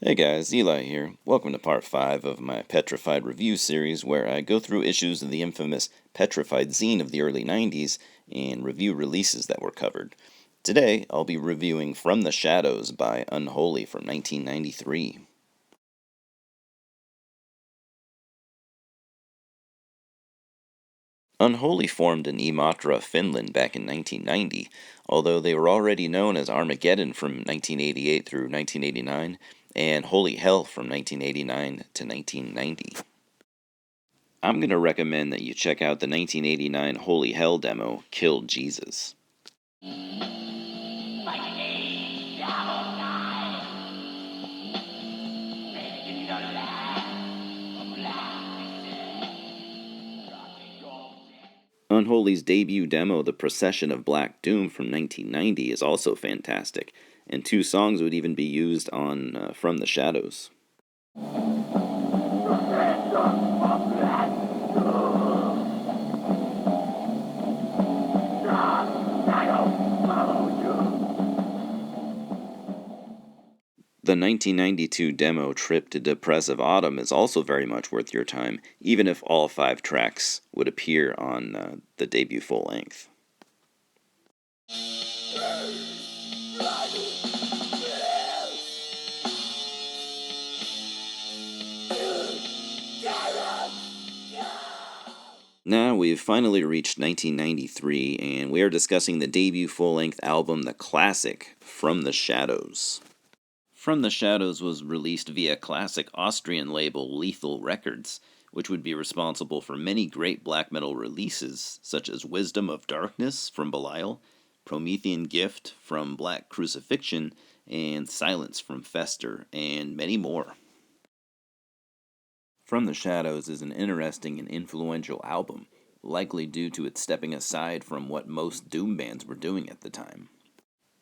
Hey guys, Eli here. Welcome to part 5 of my Petrified review series where I go through issues of the infamous Petrified zine of the early 90s and review releases that were covered. Today, I'll be reviewing From the Shadows by Unholy from 1993. Unholy formed in Imatra, Finland back in 1990, although they were already known as Armageddon from 1988 through 1989 and Holy Hell from 1989 to 1990. I'm going to recommend that you check out the 1989 Holy Hell demo, Kill Jesus. Unholy's debut demo, The Procession of Black Doom from 1990, is also fantastic, and 2 songs would even be used on From the Shadows. The 1992 demo, Trip to Depressive Autumn, is also very much worth your time, even if all 5 tracks would appear on the debut full length. Now we've finally reached 1993, and we are discussing the debut full-length album, the classic, From the Shadows. From the Shadows was released via classic Austrian label Lethal Records, which would be responsible for many great black metal releases, such as Wisdom of Darkness from Belial, Promethean Gift from Black Crucifixion, and Silence from Fester, and many more. From the Shadows is an interesting and influential album, likely due to its stepping aside from what most doom bands were doing at the time.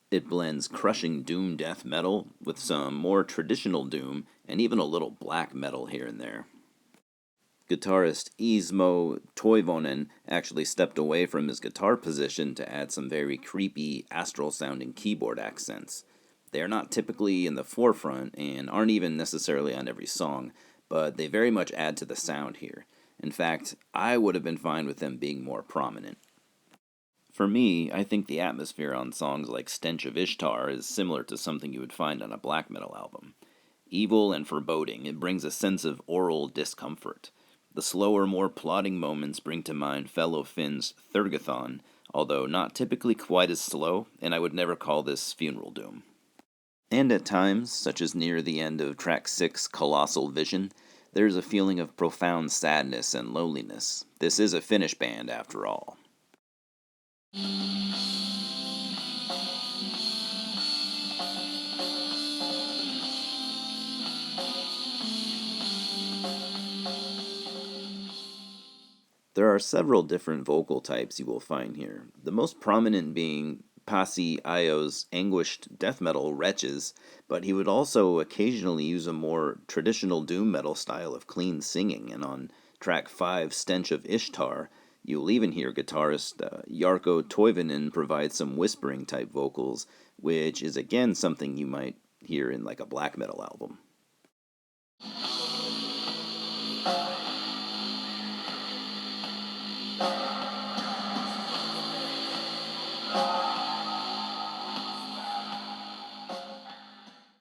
It blends crushing doom death metal with some more traditional doom and even a little black metal here and there. Guitarist Ismo Toivonen actually stepped away from his guitar position to add some very creepy, astral-sounding keyboard accents. They are not typically in the forefront and aren't even necessarily on every song, but they very much add to the sound here. In fact, I would have been fine with them being more prominent. For me, I think the atmosphere on songs like Stench of Ishtar is similar to something you would find on a black metal album. Evil and foreboding, it brings a sense of oral discomfort. The slower, more plodding moments bring to mind fellow Finn's Thurgathon, although not typically quite as slow, and I would never call this funeral doom. And at times, such as near the end of track 6, Colossal Vision, there is a feeling of profound sadness and loneliness. This is a Finnish band, after all. There are several different vocal types you will find here, the most prominent being Pasi Aio's anguished death metal Wretches, but he would also occasionally use a more traditional doom metal style of clean singing, and on track 5, Stench of Ishtar, you'll even hear guitarist Jarkko Toivonen provide some whispering type vocals, which is again something you might hear in like a black metal album.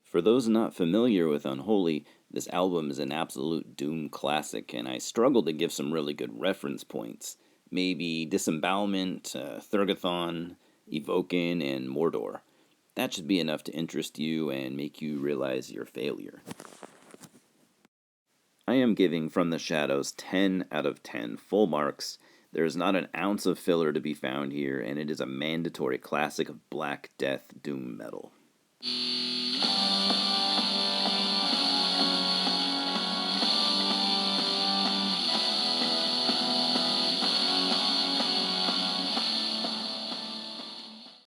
For those not familiar with Unholy, this album is an absolute doom classic, and I struggle to give some really good reference points. Maybe Disembowelment, Thurgathon, Evoken, and Mordor. That should be enough to interest you and make you realize your failure. I am giving From the Shadows 10 out of 10 full marks. There is not an ounce of filler to be found here, and it is a mandatory classic of Black Death doom metal.